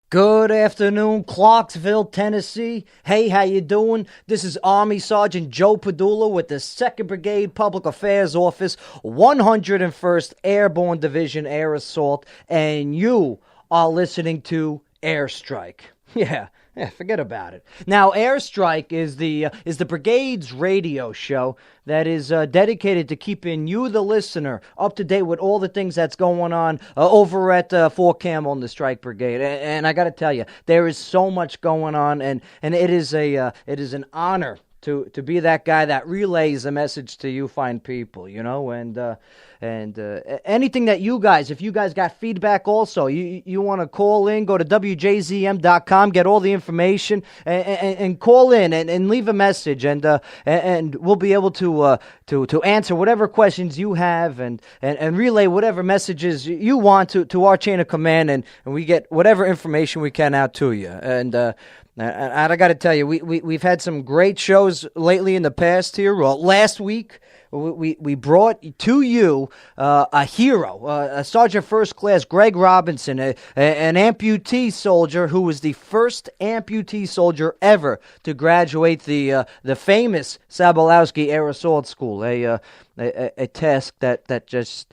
Good afternoon, Clarksville, Tennessee. Hey, how you doing? This is Army Sergeant Joe Padula with the 2nd Brigade Public Affairs Office, 101st Airborne Division Air Assault, and you are listening to Airstrike. Yeah, forget about it. Now, Airstrike is the brigade's radio show that is dedicated to keeping you, the listener, up to date with all the things that's going on over at Fort Campbell and the Strike Brigade. And I got to tell you, there is so much going on, and it is an honor to be that guy that relays a message to you fine people, and anything that you guys, if you guys got feedback also, you want to call in, go to WJZM.com, get all the information, and call in and leave a message, and we'll be able to answer whatever questions you have, and relay whatever messages you want to our chain of command, and we get whatever information we can out to you. And I got to tell you, we've had some great shows lately in the past here. Well, last week, we brought to you a hero, a Sergeant First Class Greg Robinson, an amputee soldier who was the first amputee soldier ever to graduate the famous Sobolewski Air Assault School, a task that just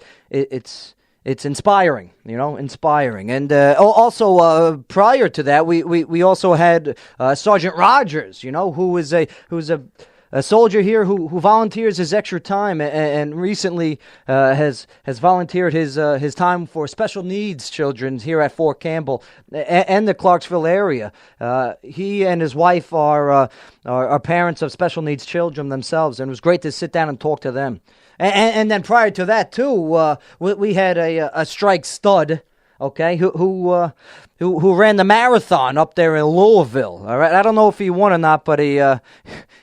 it's inspiring, inspiring. And also prior to that, we also had Sergeant Rogers, who was a soldier here who volunteers his extra time and recently has volunteered his time for special needs children here at Fort Campbell and the Clarksville area. He and his wife are parents of special needs children themselves, and it was great to sit down and talk to them. And then prior to that too, we had a strike stud, okay, who ran the marathon up there in Louisville. All right, I don't know if he won or not, but he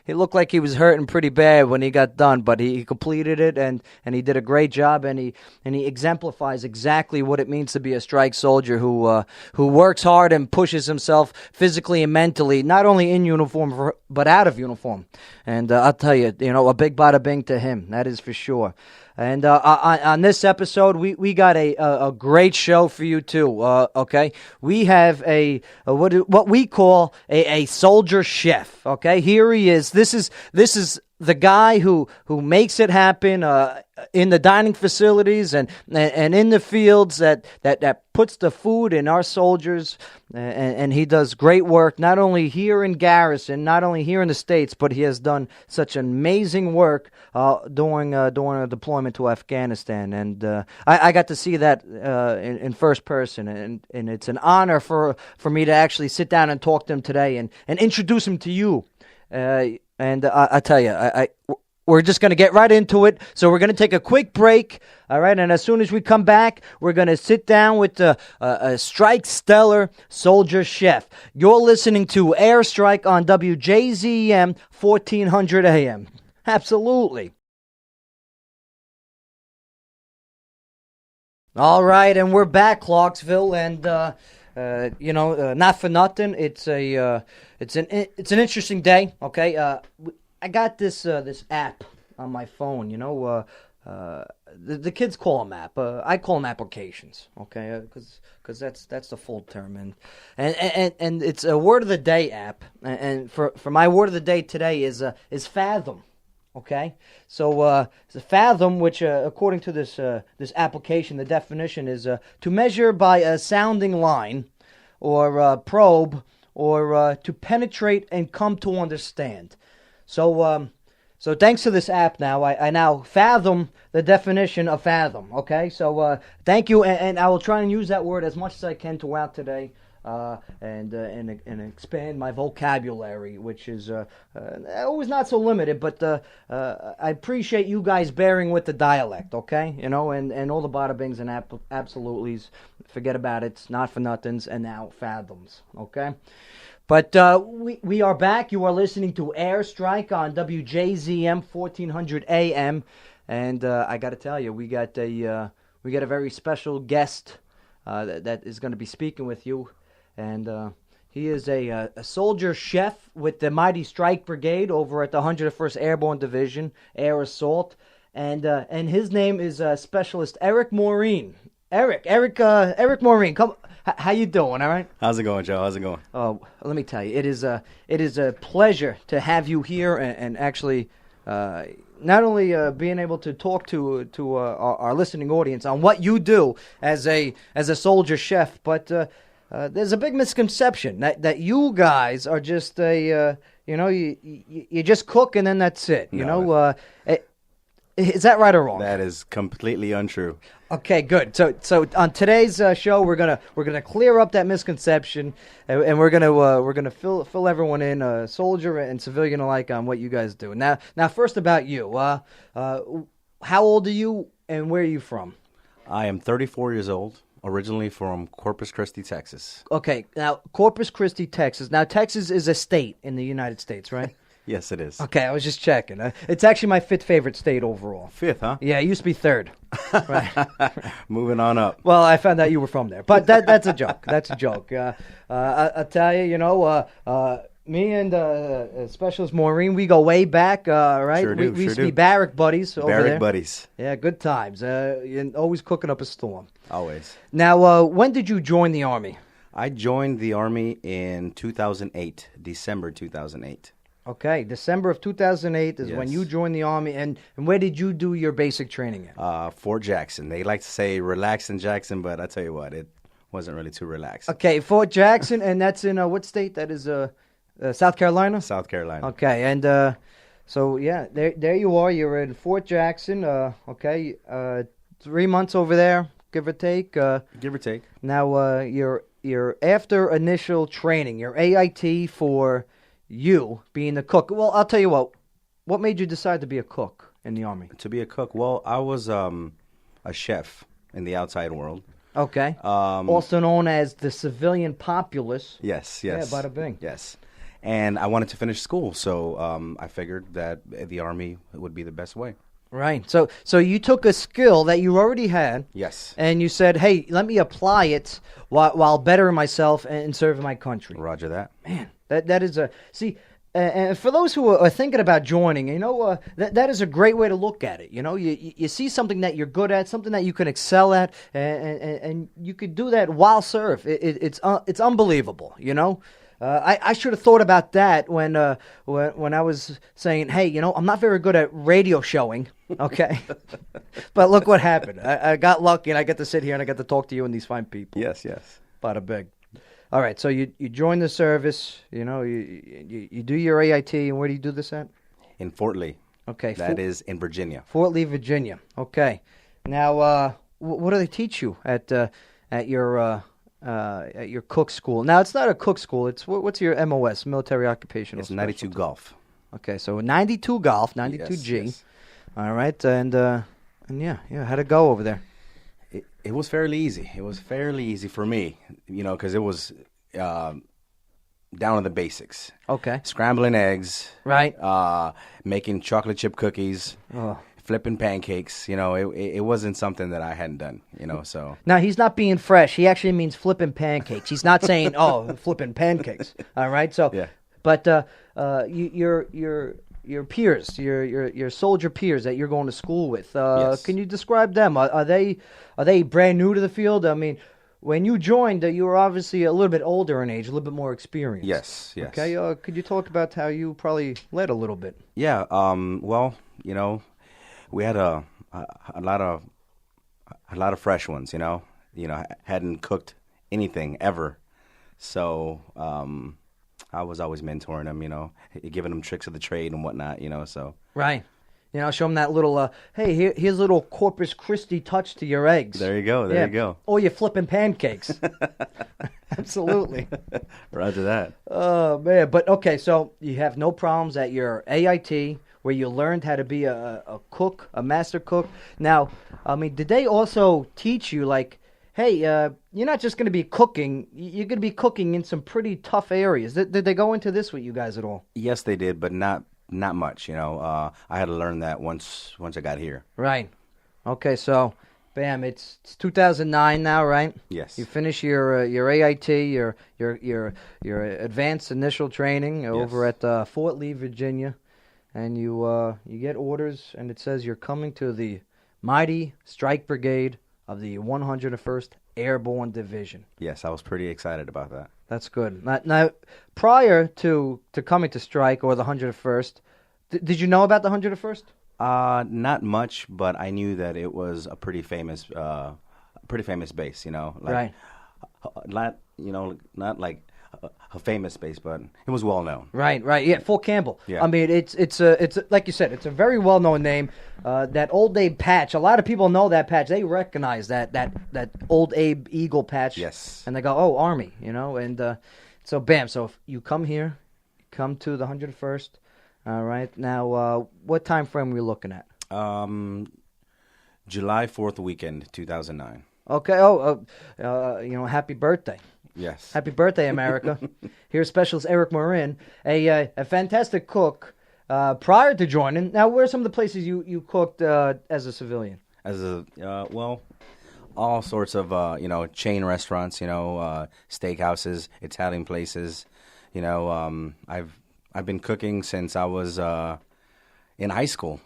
looked like he was hurting pretty bad when he got done. But he completed it, and he did a great job, and he exemplifies exactly what it means to be a strike soldier who works hard and pushes himself physically and mentally, not only in uniform but out of uniform. And I'll tell you, a big bada bing to him. That is for sure. And on this episode, we got a great show for you too. Okay, we have what we call a soldier chef. Okay, here he is. This is the guy who makes it happen in the dining facilities and in the fields that puts the food in our soldiers, and he does great work not only here in garrison, not only here in the States, but he has done such amazing work during a deployment to Afghanistan, and I got to see that in first person, and it's an honor for me to actually sit down and talk to him today and introduce him to you. And I tell you, we're just going to get right into it. So we're going to take a quick break, all right? And as soon as we come back, we're going to sit down with a Strike Stellar Soldier Chef. You're listening to Airstrike on WJZM 1400 AM. Absolutely. All right, and we're back, Clarksville, and not for nothing. It's an interesting day. Okay, I got this app on my phone. The kids call them app. I call them applications. Okay, because that's the full term, and it's a word of the day app. And for my word of the day today is Fathom. Okay, so fathom, which according to this application, the definition is to measure by a sounding line, or probe, or to penetrate and come to understand. So thanks to this app now, I now fathom the definition of fathom. Okay, so thank you, and I will try and use that word as much as I can throughout today. And expand my vocabulary, which is always not so limited, but I appreciate you guys bearing with the dialect, okay? And all the bada bings and absolutely's, forget about it, it's not for nothings, and now fathoms, okay? But we are back. You are listening to Airstrike on WJZM 1400 AM, and I got to tell you, we got a very special guest that is going to be speaking with you. And he is a soldier chef with the mighty Strike Brigade over at the 101st Airborne Division, Air Assault. And his name is Specialist Eric Morin. Eric Morin, come How you doing? All right. How's it going, Joe? How's it going? Oh, let me tell you, it is a pleasure to have you here and actually not only being able to talk to our listening audience on what you do as a soldier chef, but there's a big misconception that you guys are just you just cook and then that's it. Is that right or wrong? That is completely untrue. Okay, good. So on today's show, we're gonna clear up that misconception, and we're gonna fill everyone in, soldier and civilian alike, on what you guys do. Now, first about you. How old are you, and where are you from? I am 34 years old, originally from Corpus Christi, Texas. Okay, now Corpus Christi, Texas. Now Texas is a state in the United States, right? Yes, it is. Okay, I was just checking. It's actually my fifth favorite state overall. Fifth, huh? Yeah, it used to be third. Right. Moving on up. Well, I found out you were from there, but that's a joke. That's a joke. I tell you, me and Specialist Morin, we go way back, right? Sure do, we used to be barrack buddies over there. Barrack buddies. Yeah, good times. And always cooking up a storm. Always. Now, when did you join the Army? I joined the Army in 2008, December 2008. Okay, December of 2008 is when Yes. you joined the Army, and where did you do your basic training at? Fort Jackson. They like to say relax in Jackson, but I tell you what, it wasn't really too relaxed. Okay, Fort Jackson, and that's in what state? That is South Carolina? South Carolina. Okay, and so, yeah, there you are. You're in Fort Jackson, 3 months over there, give or take. Give or take. Now, you're after initial training, your AIT for you being the cook. Well, I'll tell you what made you decide to be a cook in the Army? To be a cook, well, I was a chef in the outside world. Okay. Also known as the civilian populace. Yes. Yeah, bada bing. Yes. And I wanted to finish school, so I figured that the Army would be the best way. Right. So you took a skill that you already had. Yes. And you said, hey, let me apply it while bettering myself and serving my country. Roger that. Man, that is a... See, and for those who are thinking about joining, that is a great way to look at it. You see something that you're good at, something that you can excel at, and you could do that while serve. It's unbelievable, I should have thought about that when I was saying, hey, I'm not very good at radio showing, okay? But look what happened. I got lucky, and I get to sit here, and I get to talk to you and these fine people. Yes. Bada big. All right, so you join the service, you do your AIT, and where do you do this at? In Fort Lee. Okay. That is in Virginia. Fort Lee, Virginia. Okay. Now, what do they teach you at your cook school? Now, it's not a cook school. It's what's your MOS, military occupational? It's 92 golf. Okay, so 92 golf, 92G. Yes. All right, and yeah, how'd it go over there? It was fairly easy. It was fairly easy for me, because it was down to the basics. Okay. Scrambling eggs. Right. Making chocolate chip cookies. Oh. Flipping pancakes. It wasn't something that I hadn't done, so. Now, he's not being fresh. He actually means flipping pancakes. He's not saying, flipping pancakes. All right? So, yeah. But your peers, your soldier peers that you're going to school with, Yes. Can you describe them? Are they brand new to the field? I mean, when you joined, you were obviously a little bit older in age, a little bit more experienced. Yes. Okay, could you talk about how you probably led a little bit? Yeah. Well, we had a lot of fresh ones. Hadn't cooked anything ever, so I was always mentoring them. Giving them tricks of the trade and whatnot. So Right. Show them that little, hey, here's a little Corpus Christi touch to your eggs. There you go. There you go. Or you're flipping pancakes. Absolutely. Roger that. Oh, man. But, okay, so you have no problems at your AIT where you learned how to be a cook, a master cook. Now, I mean, did they also teach you, like, hey, you're not just going to be cooking, you're going to be cooking in some pretty tough areas. Did they go into this with you guys at all? Yes, they did, but not much. I had to learn that once I got here. Right. Okay, so, bam, it's 2009 now, right? Yes. You finish your AIT, your advanced initial training over at Fort Lee, Virginia, and you get orders, and it says you're coming to the mighty Strike Brigade of the 101st Airborne Division. Yes, I was pretty excited about that. That's good. Now prior to coming to Strike or the 101st, did you know about the 101st? Not much, but I knew that it was a pretty famous base. Right. Not like a famous base, but it was well known. Right. Yeah, Fort Campbell. Yeah. I mean, it's like you said, it's a very well known name. That Old Abe patch. A lot of people know that patch. They recognize that Old Abe Eagle patch. Yes. And they go, oh, Army, and so bam. So if you come here, come to the 101st. All right. Now, what time frame are we looking at? July 4th weekend, 2009. Okay. Happy birthday. Yes. Happy birthday, America. Here's Specialist Eric Morin, a fantastic cook prior to joining. Now, where are some of the places you cooked as a civilian? All sorts of, chain restaurants, steakhouses, Italian places. I've been cooking since I was in high school,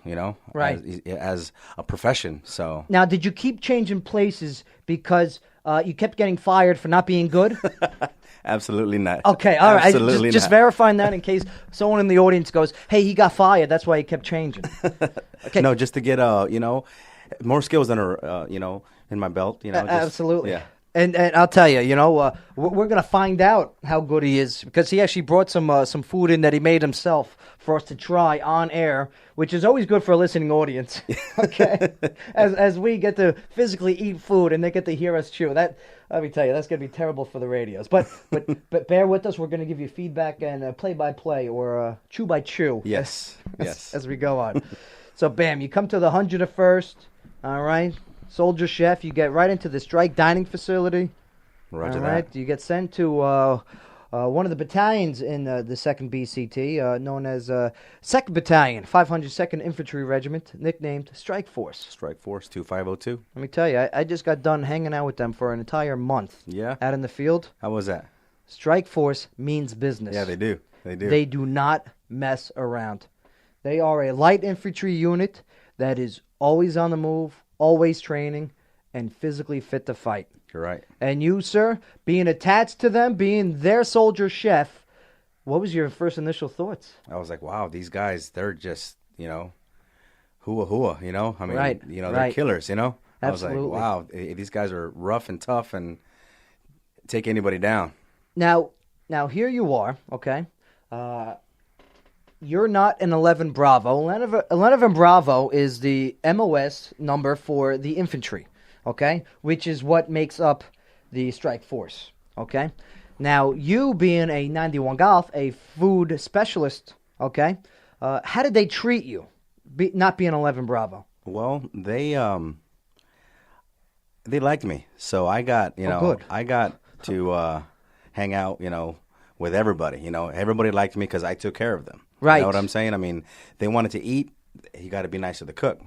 Right. as a profession. So now, did you keep changing places because you kept getting fired for not being good? Absolutely not. Okay, all right. Absolutely just not. verifying that in case someone in the audience goes, "Hey, he got fired. That's why he kept changing." Okay. No, just to get more skills than in my belt. Absolutely. Yeah. And I'll tell you, we're gonna find out how good he is because he actually brought some food in that he made himself for us to try on air, which is always good for a listening audience. Okay, as we get to physically eat food and they get to hear us chew. That, let me tell you, that's gonna be terrible for the radios. But bear with us. We're gonna give you feedback and play by play or chew by chew. Yes. As we go on. So bam, you come to the 101st. All right. Soldier Chef, you get right into the Strike dining facility. Roger all right. that. You get sent to one of the battalions in the 2nd BCT, known as 2nd Battalion, 502nd Infantry Regiment, nicknamed Strike Force. Strike Force 2502. Let me tell you, I just got done hanging out with them for an entire month. Yeah. Out in the field. How was that? Strike Force means business. Yeah, they do. They do not mess around. They are a light infantry unit that is always on the move, always training, and physically fit to fight. You're right. And you, sir, being attached to them, being their soldier chef, what was your first initial thoughts? I was like, wow, these guys, they're just, hua, I mean, Right, they're right. killers, Absolutely. I was like, wow, these guys are rough and tough and take anybody down. Now here you are, okay? You're not an 11 Bravo. 11 Bravo is the MOS number for the infantry, okay? Which is what makes up the Strike Force, okay? Now, you being a 91 Golf, a food specialist, okay? How did they treat you, not being 11 Bravo? Well, they liked me. So I got, good. I got to hang out, with everybody. Everybody liked me because I took care of them. Right. You know what I'm saying? I mean, they wanted to eat. You got to be nice to the cook,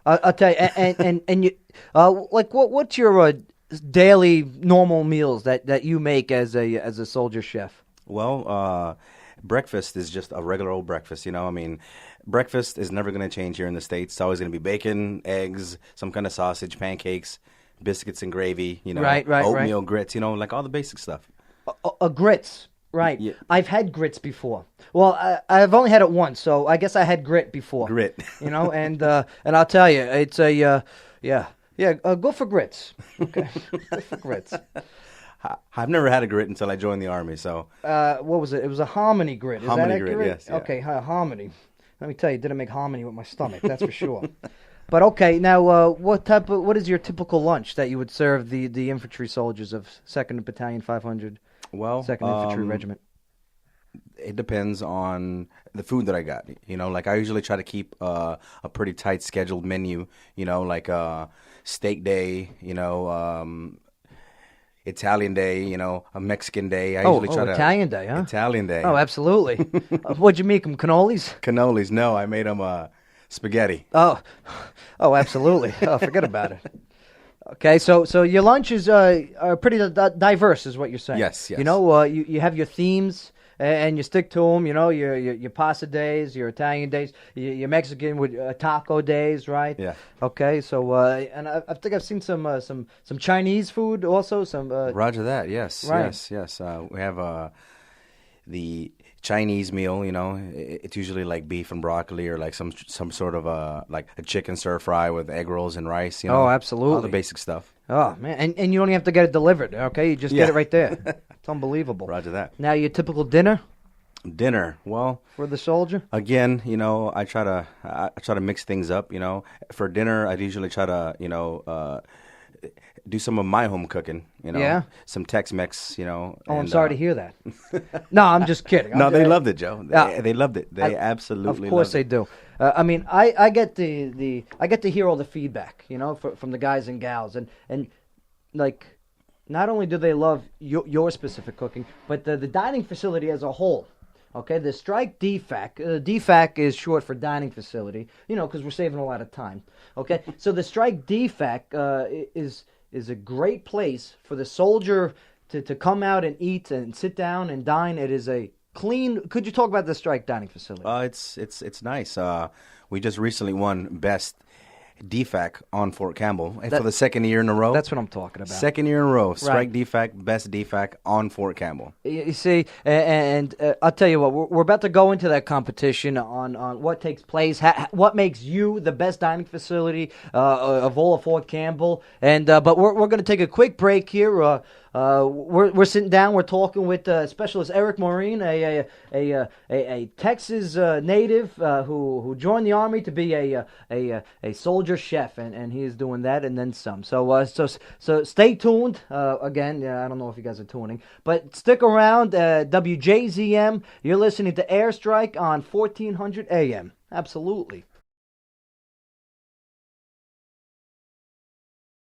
I'll tell you, and you, what's your daily normal meals that you make as a soldier chef? Well, breakfast is just a regular old breakfast, I mean, breakfast is never going to change here in the States. It's always going to be bacon, eggs, some kind of sausage, pancakes, biscuits and gravy, Right, oatmeal, grits, like all the basic stuff. Grits. Right. Yeah. I've had grits before. Well, I've only had it once, so I guess I had grit before. Grit. And I'll tell you, it's go for grits. Okay. Go for grits. I've never had a grit until I joined the Army, so. What was it? It was a hominy grit. Is hominy that accurate? grit, yes. Yeah. Okay, hominy. Let me tell you, it didn't make hominy with my stomach, that's for sure. But okay, now what is your typical lunch that you would serve the infantry soldiers of 2nd Battalion 500? Well, 2nd Infantry Regiment. It depends on the food that I got. Like I usually try to keep a pretty tight scheduled menu. Like steak day. Italian day. A Mexican day. I usually try to Italian day, huh? Italian day. Oh, absolutely. What'd you make them? Cannolis? Cannolis? No, I made them spaghetti. Oh, absolutely. Oh, forget about it. Okay, so your lunches are pretty diverse, is what you're saying. Yes. You have your themes and you stick to them. You know, your pasta days, your Italian days, your Mexican with taco days, right? Yeah. Okay, so and I think I've seen some Chinese food also. Some Roger that. Yes. Right. Yes. We have the Chinese meal. You know, it's usually like beef and broccoli, or like some sort of like a chicken stir fry with egg rolls and rice. You know, Oh, absolutely. all the basic stuff. Oh man, and you don't even have to get it delivered. Okay, you just get it right there. It's unbelievable. Roger that. Now your typical dinner Dinner. Well, for the soldier. again, you know, I try to mix things up. You know, for dinner, I usually try to do some of my home cooking. You know, Yeah. some Tex-Mex. You know. Oh, I'm and, sorry to hear that. No, I'm just kidding. No, they loved it, Joe. They loved it. They Of absolutely. course they loved do. I mean, I get I get to hear all the feedback, you know, from the guys and gals, and like, not only do they love your specific cooking, but the dining facility as a whole. Okay, the Strike DFAC. DFAC is short for dining facility, you know, because we're saving a lot of time. Okay, so the Strike DFAC is a great place for the soldier to come out and eat and sit down and dine. It is a clean. Could you talk about the Strike dining facility? It's nice. We just recently won best DFAC on Fort Campbell for the second year in a row. That's what I'm talking about. Second year in a row. Strike DFAC, best DFAC on Fort Campbell. You see, and I'll tell you what, we're about to go into that competition on what takes place, what makes you the best dining facility of all of Fort Campbell. And but we're going to take a quick break here. We're sitting down. We're talking with Specialist Eric Morin, a Texas native who joined the Army to be a soldier chef, and he is doing that and then some. So stay tuned. Again, I don't know if you guys are tuning, but stick around. WJZM. You're listening to Airstrike on 1400 AM. Absolutely.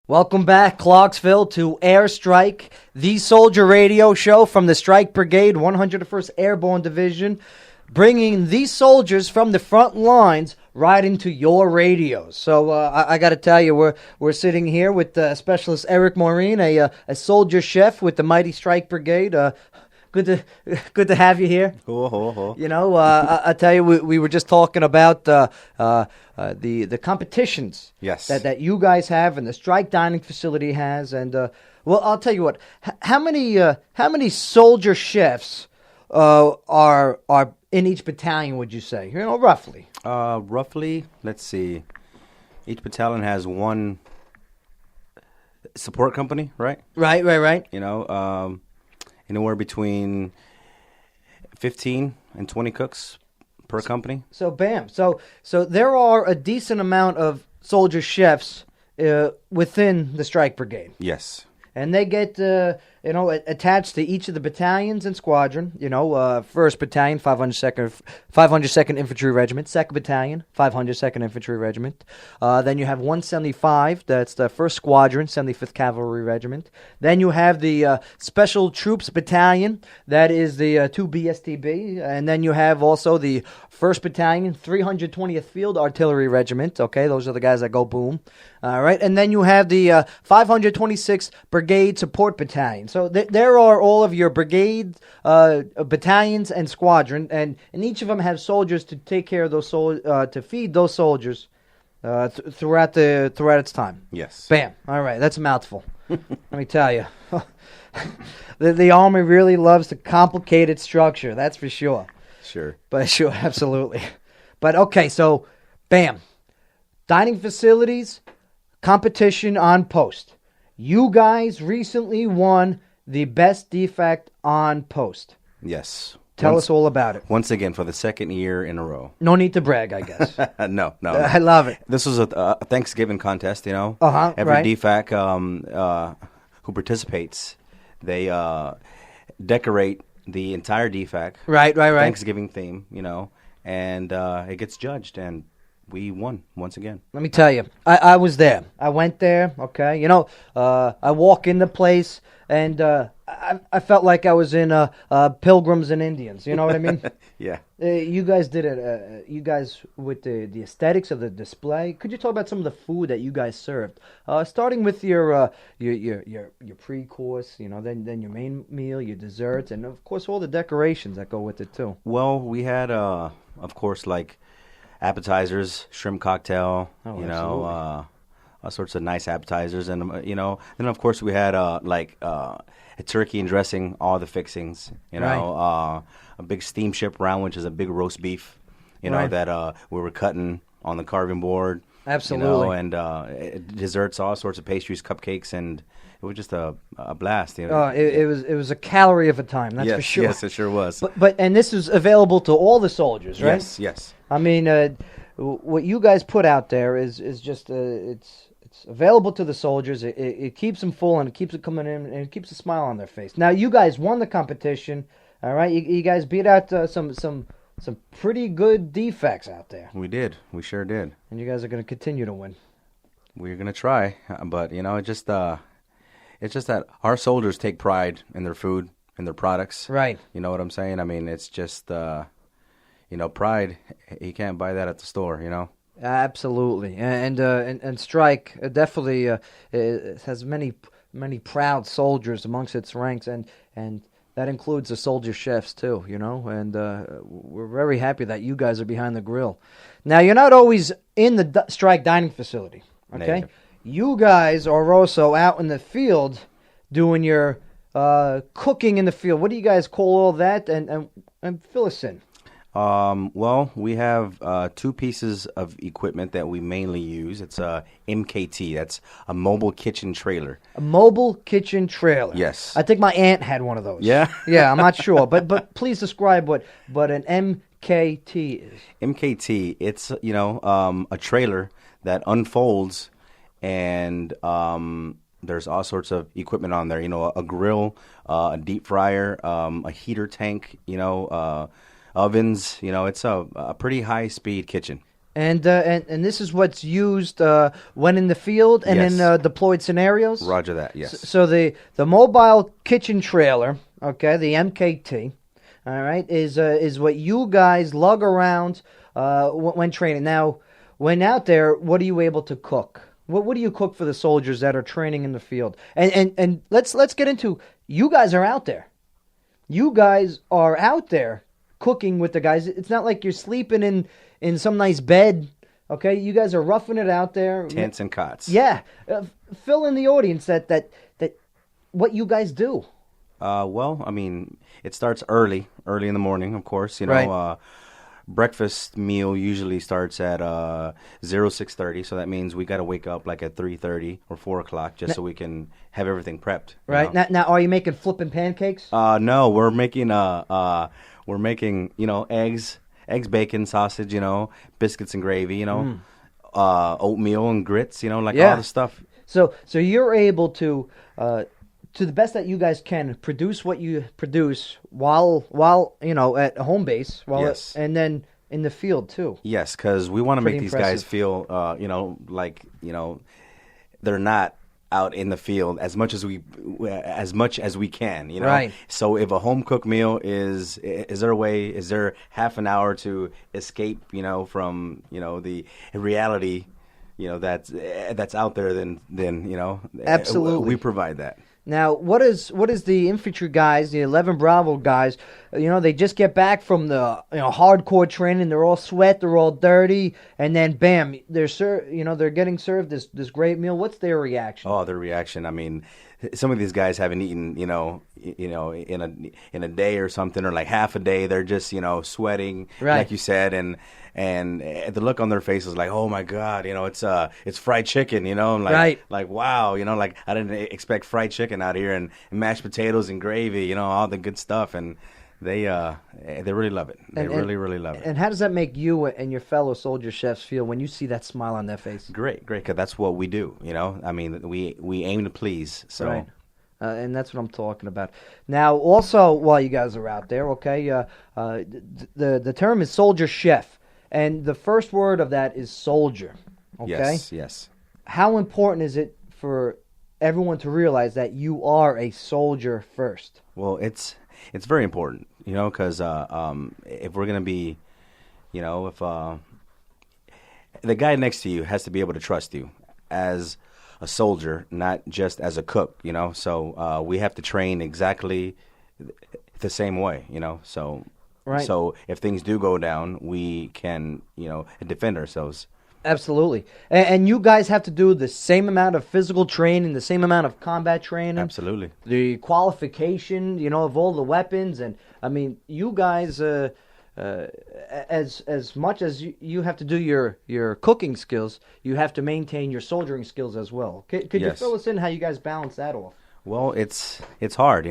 Welcome back, Clarksville, to Airstrike, the soldier radio show from the Strike Brigade, 101st Airborne Division, bringing these soldiers from the front lines right into your radios. So I got to tell you, we're sitting here with Specialist Eric Morin, a soldier chef with the mighty Strike Brigade. Good to have you here. You know, I tell you, we were just talking about the competitions. Yes. That you guys have and the Strike Dining Facility has, and well, I'll tell you what. How many soldier chefs are in each battalion? Would you say? You know, roughly. Roughly, let's see. Each battalion has one support company, right? Right. You know, anywhere between 15 and 20 cooks per company. So bam. So there are a decent amount of soldier chefs within the Strike Brigade. Yes. And they get, attached to each of the battalions and squadron. You know, 1st Battalion, 502nd Infantry Regiment. 2nd Battalion, 502nd Infantry Regiment. Then you have 175, that's the 1st Squadron, 75th Cavalry Regiment. Then you have the Special Troops Battalion, that is the 2 BSTB. And then you have also the 1st Battalion, 320th Field Artillery Regiment. Okay, those are the guys that go boom. All right, and then you have the 526th Brigade Support Battalion. So there are all of your brigade battalions and squadron, and each of them have soldiers to take care of those to feed those soldiers throughout its time. Yes. Bam. All right, that's a mouthful. Let me tell you, the Army really loves the complicated structure. That's for sure. Sure. But sure, absolutely. But okay, so bam, dining facilities. Competition on post. You guys recently won the best defect on post. Yes. Tell us all about it. Once again, for the second year in a row. No need to brag, I guess. No. I love it. This was a Thanksgiving contest, you know. Every right. DFAC who participates, they decorate the entire DFAC. Right. Thanksgiving theme, you know, and it gets judged, and we won once again. Let me tell you, I was there. I went there, okay? You know, I walk in the place, and I felt like I was in Pilgrims and Indians. You know what I mean? Yeah. You guys did it. You guys with the aesthetics of the display. Could you talk about some of the food that you guys served? Starting with your pre-course, then your main meal, your desserts, and of course all the decorations that go with it too. Well, we had, of course, like appetizers, shrimp cocktail, all sorts of nice appetizers, and then of course we had a turkey and dressing, all the fixings, a big steamship round, which is a big roast beef, that we were cutting on the carving board. Absolutely. And desserts, all sorts of pastries, cupcakes, and it was just a blast. It was a calorie of a time, that's for sure. Yes, it sure was. And this is available to all the soldiers, right? Yes. I mean, what you guys put out there is just it's available to the soldiers. It keeps them full, and it keeps it coming in, and it keeps a smile on their face. Now, you guys won the competition, all right? You guys beat out some pretty good defects out there. We did. We sure did. And you guys are going to continue to win. We're going to try, but, it's just that our soldiers take pride in their food and their products. Right. You know what I'm saying? I mean, it's just, pride. You can't buy that at the store, Absolutely, and Strike definitely has many proud soldiers amongst its ranks, and that includes the soldier chefs too, and we're very happy that you guys are behind the grill. Now, you're not always in the Strike dining facility, okay? Negative. You guys are also out in the field doing your cooking in the field. What do you guys call all that? And fill us in. Well, we have two pieces of equipment that we mainly use. It's a MKT. That's a mobile kitchen trailer. A mobile kitchen trailer. Yes. I think my aunt had one of those. Yeah? Yeah, I'm not sure. But please describe what an MKT is. MKT, it's, a trailer that unfolds, and there's all sorts of equipment on there. A grill, a deep fryer, a heater tank, ovens. It's a pretty high-speed kitchen. And this is what's used when in the field and Yes. in deployed scenarios? Roger that, yes. So the mobile kitchen trailer, okay, the MKT, all right, is what you guys lug around when training. Now, when out there, what are you able to cook? What do you cook for the soldiers that are training in the field? And let's get into, you guys are out there. You guys are out there cooking with the guys. It's not like you're sleeping in some nice bed, okay? You guys are roughing it out there. Tents and cots. Yeah. Fill in the audience that what you guys do. Well, I mean, it starts early in the morning, of course. Right. Breakfast meal usually starts at 6:30, so that means we got to wake up like at 3:30 or 4 o'clock just so we can have everything prepped. Right. Now, are you making flipping pancakes? No, we're making eggs, bacon, sausage, biscuits and gravy, oatmeal and grits, all the stuff. So you're able to the best that you guys can, produce what you produce while at home base, Yes. And then in the field too. Yes, because we want to make these guys feel, they're not out in the field as much as we can, Right. So if a home cooked meal is there half an hour to escape, from the reality, that's out there, then Absolutely. we provide that. Now, what is the infantry guys, the 11 Bravo guys? They just get back from the hardcore training. They're all sweat, they're all dirty, and then bam, they're getting served this great meal. What's their reaction? Oh, their reaction. I mean, some of these guys haven't eaten, in a day or something, or like half a day. They're just, sweating, right, like you said, and the look on their face is like, oh my God, it's fried chicken, I'm like, right, like wow, like I didn't expect fried chicken out here, and mashed potatoes and gravy, all the good stuff, and they really love it. They really love it. And how does that make you and your fellow soldier chefs feel when you see that smile on their face? Great, because that's what we do. I mean, we aim to please. So. Right. And that's what I'm talking about. Now, also, while you guys are out there, okay, the term is soldier chef, and the first word of that is soldier. Okay. Yes. How important is it for everyone to realize that you are a soldier first. Well, it's very important, because if we're gonna be, if the guy next to you has to be able to trust you as a soldier, not just as a cook, So we have to train exactly the same way, So Right. So if things do go down, we can, defend ourselves. Absolutely. And you guys have to do the same amount of physical training, the same amount of combat training. Absolutely. The qualification, of all the weapons. And, I mean, you guys, as much as you have to do your cooking skills, you have to maintain your soldiering skills as well. Could you Yes. fill us in how you guys balance that off? Well, it's hard,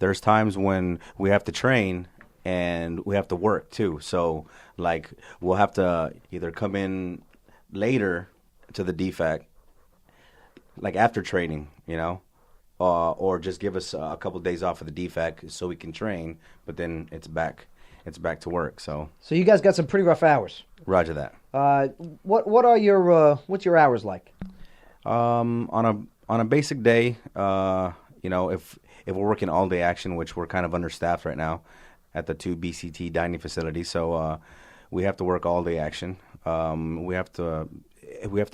There's times when we have to train and we have to work too. So, like, we'll have to either come in later to the DFAC, like after training, or just give us a couple of days off of the DFAC so we can train. But then it's back to work. So you guys got some pretty rough hours. Roger that. What are your what's your hours like? On a basic day, if we're working all day action, which we're kind of understaffed right now at the 2 BCT dining facilities, so we have to work all day action. We have to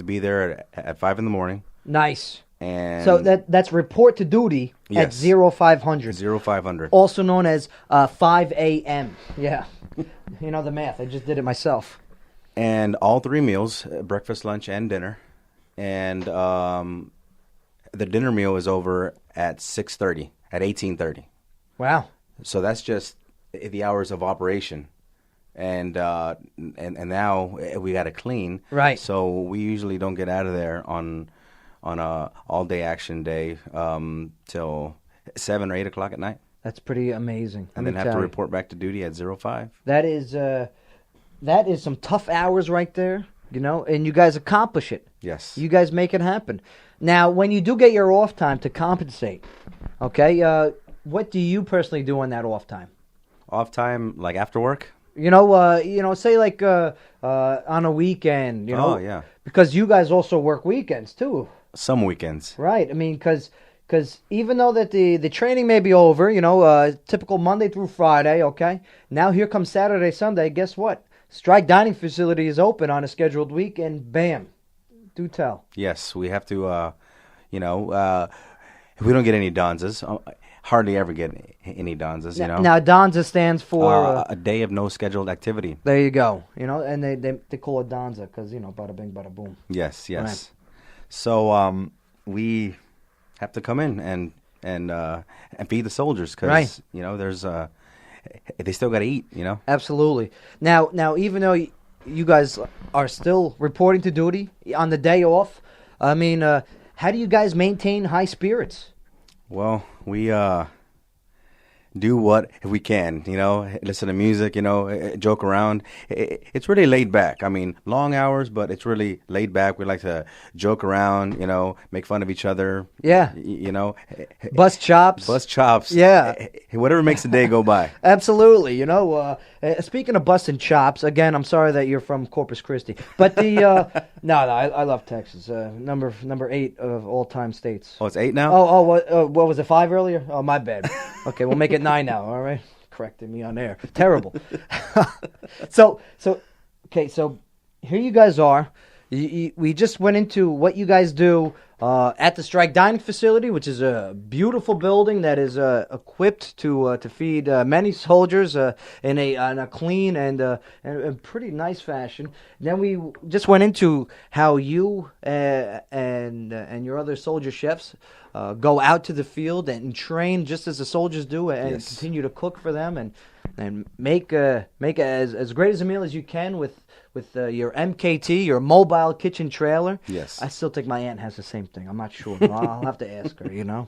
be there at 5 in the morning. Nice. And so that's report to duty at Yes. 0500. 0500. Also known as 5 a.m. Yeah. You know the math. I just did it myself. And all 3 meals, breakfast, lunch, and dinner. And the dinner meal is over at 6:30, at 18:30. Wow. So that's just the hours of operation. And now we got to clean. Right. So we usually don't get out of there on a all-day action day till 7 or 8 o'clock at night. That's pretty amazing. And then have to report back to duty at 05. That is some tough hours right there, and you guys accomplish it. Yes. You guys make it happen. Now, when you do get your off time to compensate, okay, what do you personally do on that off time? Off time, like after work? Say like on a weekend, Oh, yeah. Because you guys also work weekends too. Some weekends. Right. I mean, because even though that the training may be over, typical Monday through Friday, okay, now here comes Saturday, Sunday, guess what? Strike Dining Facility is open on a scheduled week, and bam, do tell. Yes, we have to, if we don't get any Donzas, hardly ever get any Donzas, Now, Donza stands for... a day of no scheduled activity. There you go. And they call it Donza because, bada bing, bada boom. Yes. Right. So we have to come in and feed the soldiers because, Right. there's... they still got to eat, Absolutely. Now, even though you guys are still reporting to duty on the day off, I mean, how do you guys maintain high spirits? Well, we do what we can, listen to music, joke around. It's really laid back. I mean, long hours, but it's really laid back. We like to joke around, make fun of each other. Yeah. Bust chops. Bust chops. Yeah. Whatever makes the day go by. Absolutely. Speaking of busting chops, again, I'm sorry that you're from Corpus Christi, but no, I love Texas. Number 8 of all time states. Oh, it's 8 now? What was it, 5 earlier? Oh, my bad. Okay, we'll make it 9 now. All right, correcting me on air. Terrible. So here you guys are. We just went into what you guys do at the Strike Dining Facility, which is a beautiful building that is equipped to feed many soldiers in a clean and pretty nice fashion. Then we just went into how you and your other soldier chefs go out to the field and train just as the soldiers do, and Yes. continue to cook for them and make as great as a meal as you can with your MKT, your mobile kitchen trailer. Yes. I still think my aunt has the same thing. I'm not sure. I'll have to ask her.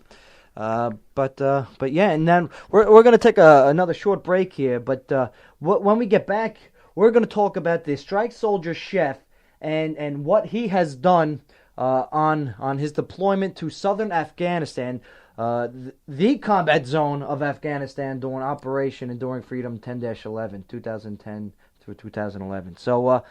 But yeah, and then we're gonna take another short break here. But when we get back, we're gonna talk about the Strike Soldier chef and what he has done on his deployment to southern Afghanistan, the combat zone of Afghanistan during Operation Enduring Freedom 10-11, 2010 through 2011. So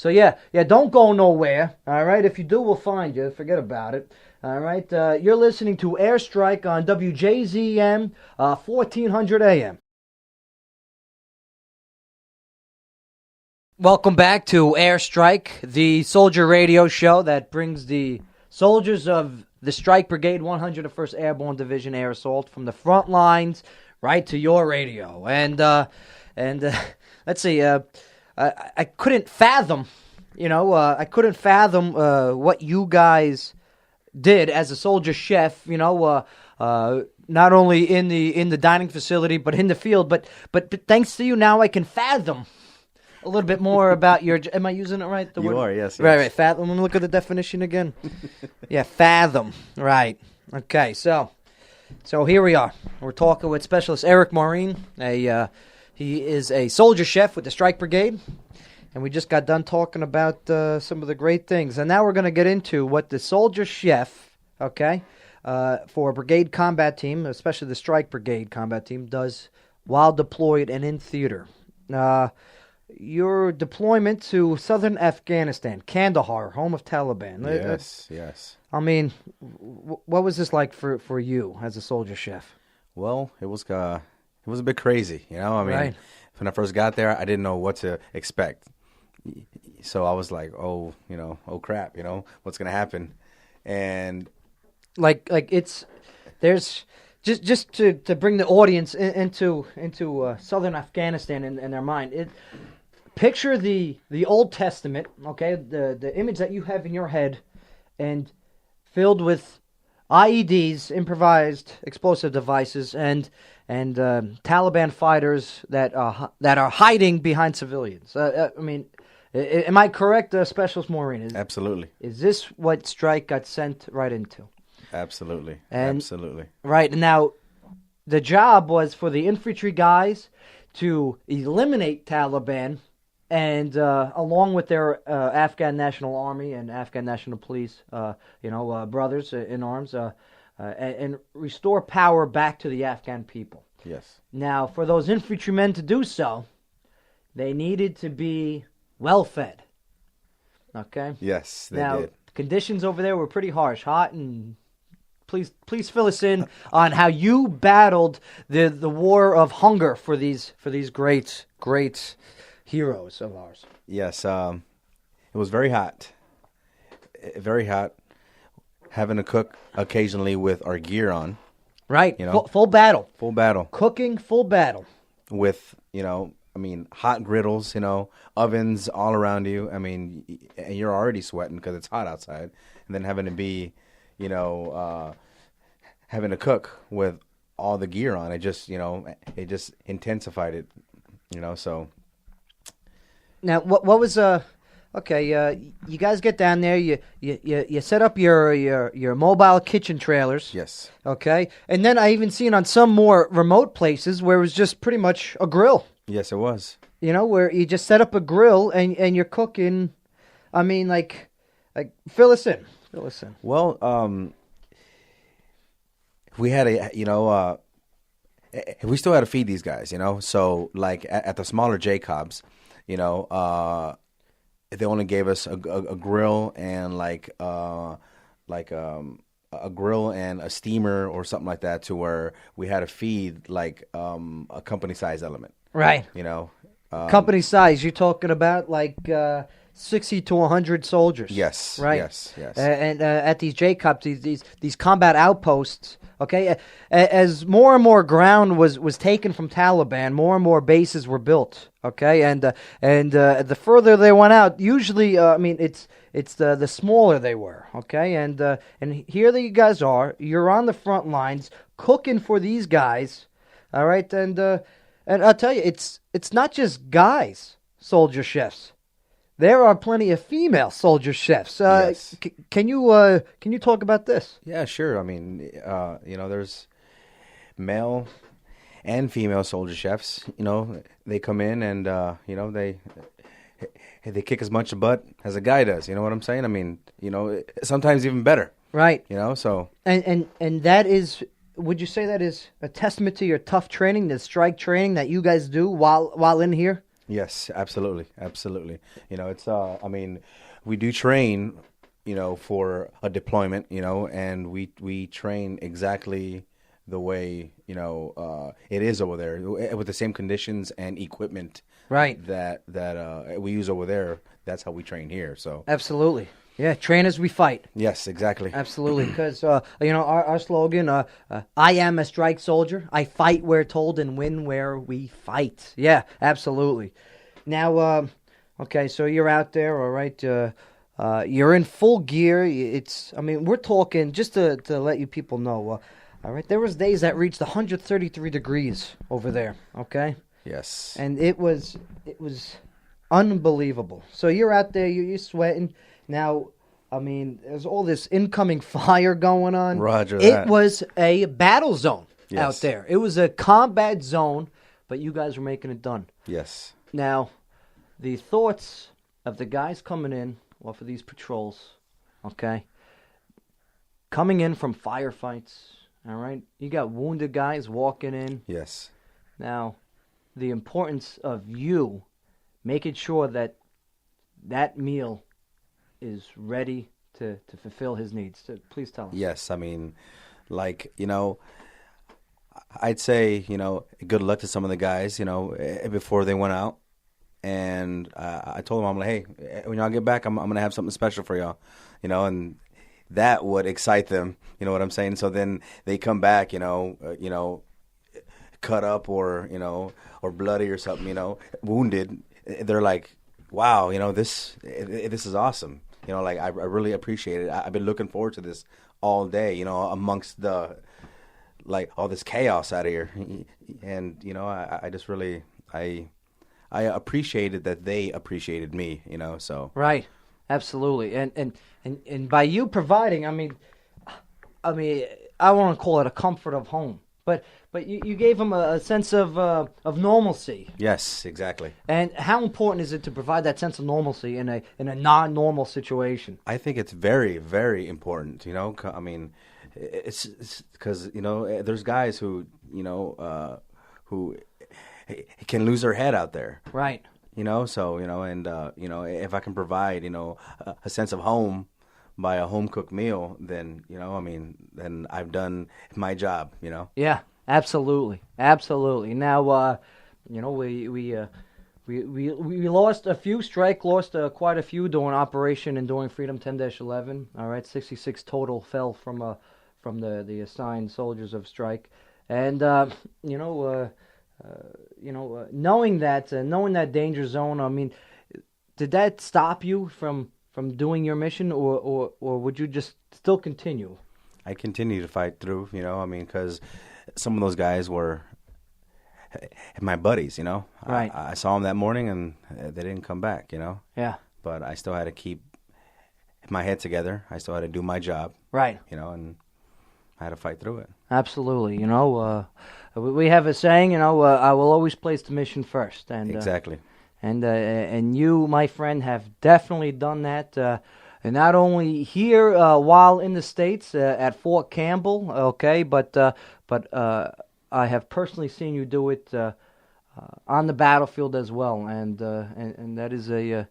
yeah, don't go nowhere. All right, if you do, we'll find you. Forget about it. All right, you're listening to Airstrike on WJZM 1400 AM. Welcome back to Airstrike, the soldier radio show that brings the soldiers of the Strike Brigade 101st Airborne Division Air Assault from the front lines right to your radio. And let's see, I couldn't fathom, what you guys did as a soldier chef, not only in the dining facility but in the field. But thanks to you, now I can fathom a little bit more about your. Am I using it right? You are, yes. Right. Fathom. Let me look at the definition again. Yeah, fathom. Right. Okay. So here we are. We're talking with Specialist Eric Morin. He is a soldier chef with the Strike Brigade, and we just got done talking about some of the great things. And now we're going to get into what the soldier chef, for a Brigade Combat Team, especially the Strike Brigade Combat Team, does while deployed and in theater. Your deployment to southern Afghanistan, Kandahar, home of Taliban. Yes. I mean, what was this like for you as a soldier chef? Well, it was a bit crazy, Right. When I first got there, I didn't know what to expect. So I was like, oh crap, what's going to happen? And like there's just to bring the audience into southern Afghanistan in their mind. Picture the Old Testament, okay, the image that you have in your head, and filled with IEDs, improvised explosive devices, and Taliban fighters that are hiding behind civilians. Am I correct, Specialist Morin? Absolutely. Is this what Strike got sent right into? Absolutely. Right. Now, the job was for the infantry guys to eliminate Taliban, and along with their Afghan National Army and Afghan National Police, brothers in arms, and restore power back to the Afghan people. Yes. Now, for those infantrymen to do so, they needed to be well-fed. Okay? Yes, they now, did. Conditions over there were pretty harsh, hot, and please fill us in on how you battled the war of hunger for these great heroes of ours. Yes, it was very hot. Very hot. Having to cook occasionally with our gear on. Right. Full battle. Full battle. Cooking, full battle. With, hot griddles, ovens all around you. And you're already sweating because it's hot outside. And then having to be, having to cook with all the gear on. It just intensified it, so. Now, what was you guys get down there, you set up your mobile kitchen trailers. Yes. Okay. And then I even seen on some more remote places where it was just pretty much a grill. Yes, it was. Where you just set up a grill and you're cooking. Like fill us in. Well, we had we still had to feed these guys, So like at the smaller Jacobs, they only gave us a grill and a grill and a steamer or something like that, to where we had to feed like a company size element. Right. Company size. You're talking about like 60 to 100 soldiers. Yes. Right. Yes. And at these JCOPs, these combat outposts. Okay, as more and more ground was taken from Taliban, more and more bases were built. Okay, and the further they went out, usually, it's the smaller they were. Okay, and here you guys are. You're on the front lines cooking for these guys. All right, and I'll tell you, it's not just guys, soldier chefs. There are plenty of female soldier chefs. Yes. Can you talk about this? Yeah, sure. There's male and female soldier chefs. They come in and they kick as much butt as a guy does. You know what I'm saying? Sometimes even better. Right. So. And that is. Would you say that is a testament to your tough training, the strike training that you guys do while in here? Yes, absolutely. It's we do train for a deployment, and we train exactly the way, it is over there with the same conditions and equipment Right. that we use over there. That's how we train here. So Absolutely. Yeah, train as we fight. yes, exactly. Absolutely, because our slogan, I am a strike soldier. I fight where told and win where we fight. Yeah, absolutely. Now, okay, so you're out there, all right. You're in full gear. We're talking, just to let you people know, all right, there was days that reached 133 degrees over there, okay? Yes. And it was unbelievable. So you're out there, you're sweating. Now, there's all this incoming fire going on. Roger that. It was a battle zone Yes. out there. It was a combat zone, but you guys were making it done. Yes. Now, the thoughts of the guys coming in off of these patrols, okay, coming in from firefights, all right? You got wounded guys walking in. Yes. Now, the importance of you making sure that that meal is ready to fulfill his needs. So please tell us. Yes, I'd say, good luck to some of the guys, before they went out. And I told them, I'm like, hey, when y'all get back, I'm going to have something special for y'all, and that would excite them, you know what I'm saying? So then they come back, cut up or bloody or something, wounded. They're like, wow, this is awesome. I really appreciate it. I've been looking forward to this all day, amongst all this chaos out of here. And, I just really, I appreciated that they appreciated me, so. Right. Absolutely. And by you providing, I want to call it a comfort of home. But you gave them a sense of normalcy. Yes, exactly. And how important is it to provide that sense of normalcy in a non-normal situation? I think it's very, very important. It's because there's guys who who can lose their head out there. Right. So if I can provide a sense of home by a home cooked meal, then then I've done my job. Yeah, absolutely. Now, we lost a few. Strike lost quite a few during Operation Enduring Freedom 10-11. All right, 66 total fell from the assigned soldiers of Strike, and knowing that danger zone. Did that stop you from doing your mission, or would you just still continue? I continue to fight through, because some of those guys were my buddies, Right. I saw them that morning and they didn't come back, Yeah. But I still had to keep my head together. I still had to do my job. Right. And I had to fight through it. Absolutely. We have a saying, I will always place the mission first. And Exactly. And you, my friend, have definitely done that. And not only here while in the States at Fort Campbell, okay, but I have personally seen you do it on the battlefield as well, and that is a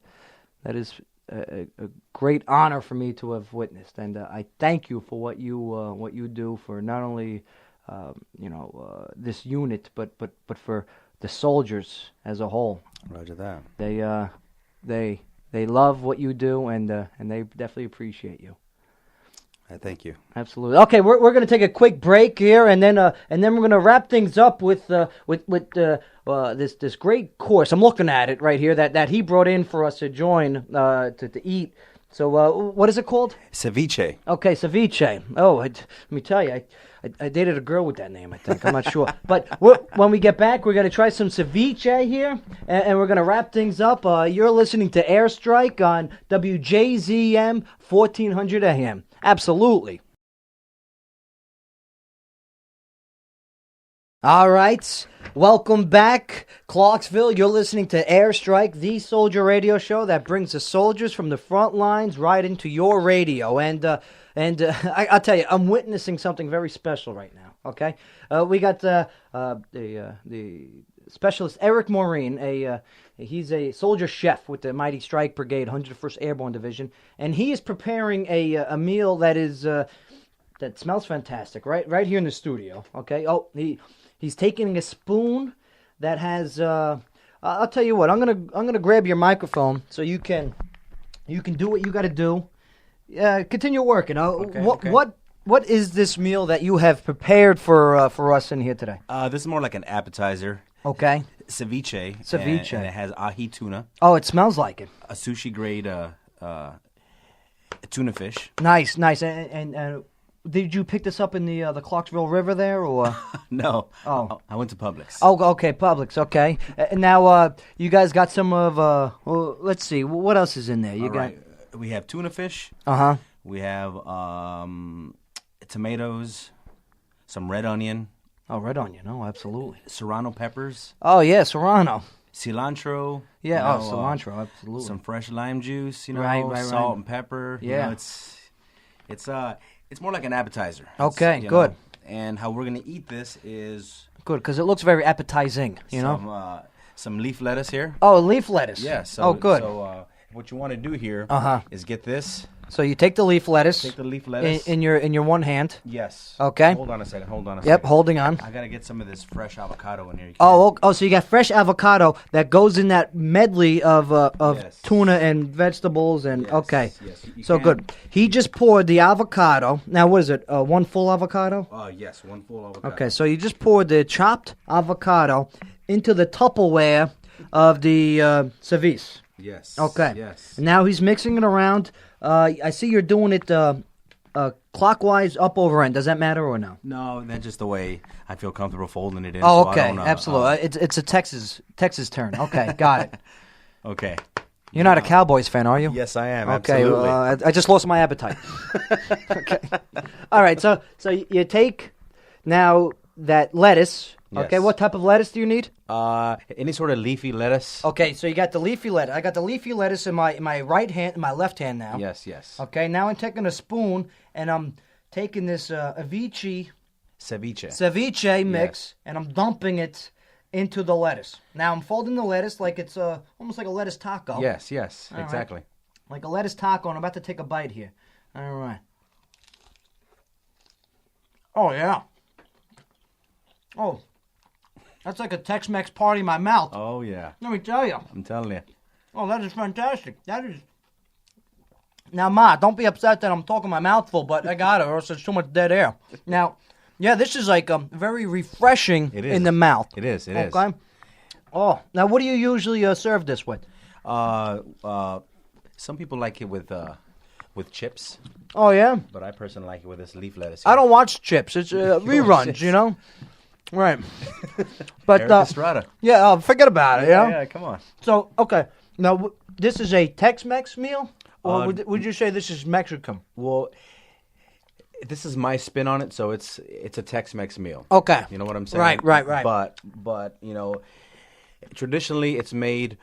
great honor for me to have witnessed. And I thank you for what you do for not only this unit, but for the soldiers as a whole. Roger that. They love what you do, and they definitely appreciate you. I thank you. Absolutely. Okay, we're going to take a quick break here, and then we're going to wrap things up with this great course. I'm looking at it right here that he brought in for us to join to eat. So what is it called? Ceviche. Okay, ceviche. Oh, let me tell you, I dated a girl with that name, I think. I'm not sure. But when we get back, we're going to try some ceviche here, and we're going to wrap things up. You're listening to Airstrike on WJZM 1400 AM. Absolutely. All right. Welcome back, Clarksville. You're listening to Airstrike, the soldier radio show that brings the soldiers from the front lines right into your radio. And I'll tell you, I'm witnessing something very special right now. Okay, we got the Specialist Eric Morin, he's a soldier chef with the mighty Strike Brigade, 101st Airborne Division, and he is preparing a meal that is that smells fantastic, right here in the studio. Okay. Oh, he's taking a spoon that has. I'll tell you what. I'm gonna grab your microphone so you can do what you got to do. Continue working. Okay. What is this meal that you have prepared for us in here today? This is more like an appetizer. Okay. Ceviche. Ceviche. And it has ahi tuna. Oh, it smells like it. A sushi grade tuna fish. Nice. And did you pick this up in the Clarksville River there, or? No. Oh. I went to Publix. Oh, okay, Publix. Okay. And now you guys got some of. Well, let's see. What else is in there? You All got. right. We have tuna fish. Uh-huh. We have tomatoes, some red onion. Oh, red onion. Oh, absolutely. Serrano peppers. Oh, yeah, Serrano. Cilantro. Yeah, cilantro, absolutely. Some fresh lime juice, Right. salt and pepper. Yeah. It's more like an appetizer. Okay, good. And how we're gonna eat this is Good, because it looks very appetizing, you know? some leaf lettuce here. Oh, leaf lettuce. Yeah. So, oh, good. So what you want to do here is get this. So you take the leaf lettuce. Take the leaf lettuce in your one hand. Yes. Okay. Hold on a second. Yep, holding on. I gotta get some of this fresh avocado in here. Oh, so you got fresh avocado that goes in that medley of Yes. tuna and vegetables and Yes, okay. yes, you So can- good. He just poured the avocado. Now what is it? One full avocado? Yes, one full avocado. Okay, so you just poured the chopped avocado into the Tupperware of the ceviche. Yes. Okay. Yes. Now he's mixing it around. I see you're doing it clockwise, up over end. Does that matter or no? No, that's just the way I feel comfortable folding it in. Oh, so I okay, don't, absolutely. It's a Texas turn. Okay, got it. Okay. You're not a Cowboys fan, are you? Yes, I am. Okay, Absolutely. I just lost my appetite. Okay. All right, so you take now that lettuce. Yes. Okay, what type of lettuce do you need? Any sort of leafy lettuce. Okay, so you got the leafy lettuce. I got the leafy lettuce in my right hand, in my left hand now. Yes, yes. Okay, now I'm taking a spoon and I'm taking this ceviche mix and I'm dumping it into the lettuce. Now I'm folding the lettuce like it's almost like a lettuce taco. Yes, All right. exactly. Like a lettuce taco, and I'm about to take a bite here. All right. Oh, yeah. Oh, that's like a Tex-Mex party in my mouth. Oh, yeah. Let me tell you. I'm telling you. Oh, that is fantastic. That is. Now, Ma, don't be upset that I'm talking my mouth full, but I got it, or else there's too much dead air. Now, yeah, this is like very refreshing in the mouth. It is. Okay. Oh, now what do you usually serve this with? Some people like it with chips, Oh, yeah? but I personally like it with this leaf lettuce. I don't watch chips. It's reruns, chips. you know? Right. But, Eric Estrada. yeah, forget about it, you know? Yeah, come on. So, okay. Now, this is a Tex-Mex meal? Or Uh, would you say this is Mexican? Well, this is my spin on it, so it's a Tex-Mex meal. Okay. You know what I'm saying? Right. But traditionally it's made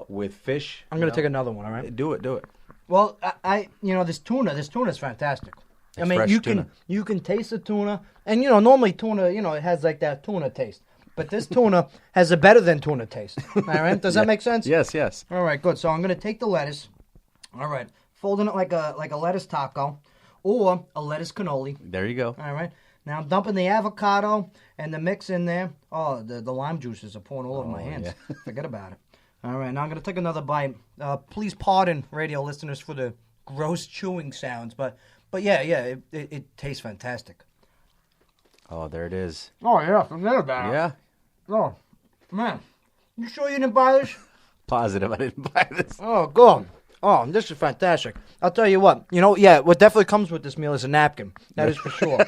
with fish. I'm going to take another one, all right? Do it. Well, this tuna is fantastic. I It's mean, fresh you tuna. can taste the tuna, and normally tuna, it has like that tuna taste, but this tuna has a better than tuna taste. All right, does that make sense? Yes. All right, good. So I'm gonna take the lettuce. All right, folding it like a lettuce taco, or a lettuce cannoli. There you go. All right. Now I'm dumping the avocado and the mix in there. Oh, the lime juices are pouring all over my hands. yeah. Forget about it. All right, now I'm going to take another bite. Please pardon radio listeners for the gross chewing sounds, but yeah, it tastes fantastic. Oh, there it is. Oh, yeah, forget about it. Yeah. Oh, man. You sure you didn't buy this? Positive I didn't buy this. Oh, good. Oh, this is fantastic. I'll tell you what. What definitely comes with this meal is a napkin. That is for sure.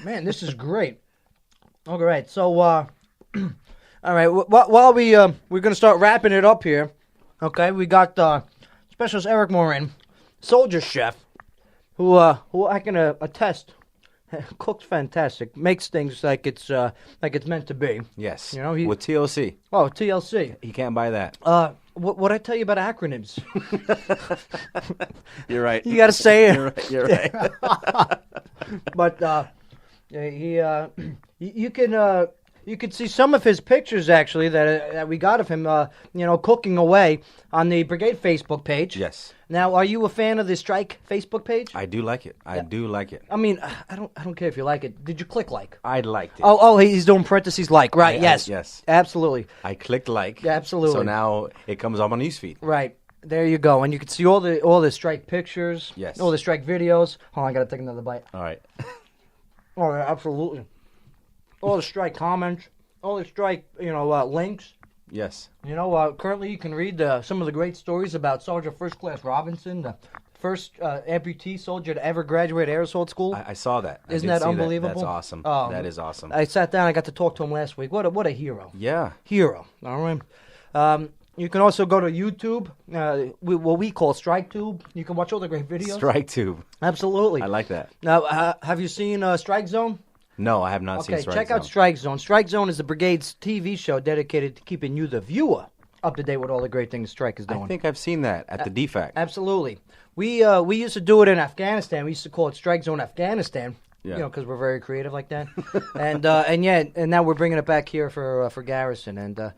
Man, this is great. All right, so, all right, while we're going to start wrapping it up here, okay, we got Specialist Eric Morin, soldier chef, who I can attest cooks fantastic, makes things like it's meant to be. Yes. With TLC. Oh, TLC. He can't buy that. What I tell you about acronyms? You're right. You got to say it. You're right. But you can You could see some of his pictures, actually, that we got of him, cooking away on the Brigade Facebook page. Yes. Now, are you a fan of the Strike Facebook page? I do like it. I do like it. I mean, I don't care if you like it. Did you click like? I liked it. Oh, he's doing parentheses like. Right, yes. Yes. Absolutely. I clicked like. Yeah, absolutely. So now it comes on my newsfeed. Right. There you go. And you can see all the Strike pictures. Yes. All the Strike videos. Hold on, I got to take another bite. All right. Oh, yeah, absolutely. All the Strike comments. All the Strike, links. Yes. Currently you can read some of the great stories about Sergeant First Class Robinson, the first amputee soldier to ever graduate Air Assault School. I saw that. Isn't that unbelievable? That's awesome. That is awesome. I sat down. I got to talk to him last week. What a hero. Yeah. Hero. All right. You can also go to YouTube, what we call StrikeTube. You can watch all the great videos. StrikeTube. Absolutely. I like that. Now, have you seen Strike Zone? No, I have not seen Strike Zone. Okay, check out Strike Zone. Strike Zone is the Brigade's TV show dedicated to keeping you, the viewer, up to date with all the great things Strike is doing. I think I've seen that at the DFAC. Absolutely. We used to do it in Afghanistan. We used to call it Strike Zone Afghanistan. Yeah. Because we're very creative like that. and now we're bringing it back here for Garrison. And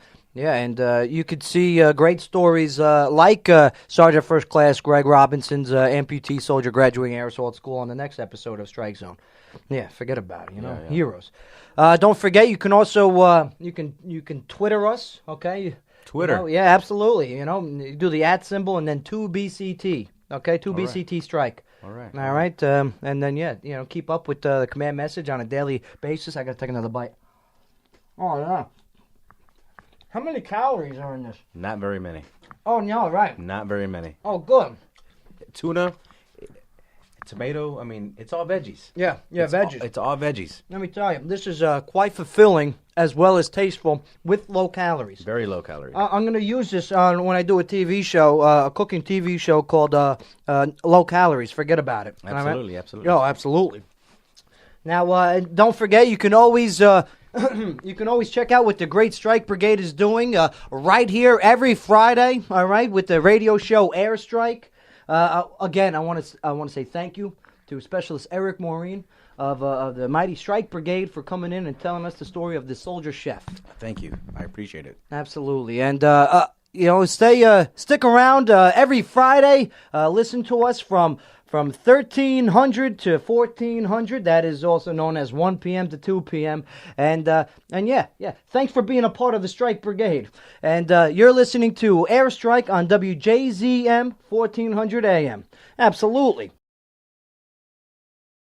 you could see great stories like Sergeant First Class Greg Robinson's amputee soldier graduating Air Assault School on the next episode of Strike Zone. Yeah, forget about it. Yeah. Heroes. Don't forget, you can also you can Twitter us. Okay. Twitter. Yeah, absolutely. You do the @ symbol and then 2BCT. Okay, 2BCT Strike. All right. All right. And then keep up with the command message on a daily basis. I got to take another bite. Oh yeah. How many calories are in this? Not very many. Oh no, right. Not very many. Oh, good. Tuna, tomato. I mean, it's all veggies. Yeah, veggies. It's all veggies. Let me tell you, this is quite fulfilling as well as tasteful with low calories. Very low calories. I'm going to use this when I do a TV show, a cooking TV show called Low Calories. Forget about it. Absolutely, absolutely. Oh, absolutely. Now, don't forget, you can always check out what the Great Strike Brigade is doing right here every Friday. All right, with the radio show Airstrike. Again, I want to say thank you to Specialist Eric Morin of the mighty Strike Brigade for coming in and telling us the story of the soldier chef. Thank you. I appreciate it. Absolutely. And, stick around every Friday. Listen to us from 1300 to 1400. That is also known as 1 p.m. to 2 p.m. And thanks for being a part of the Strike Brigade. And you're listening to Airstrike on WJZM 1400 AM. Absolutely.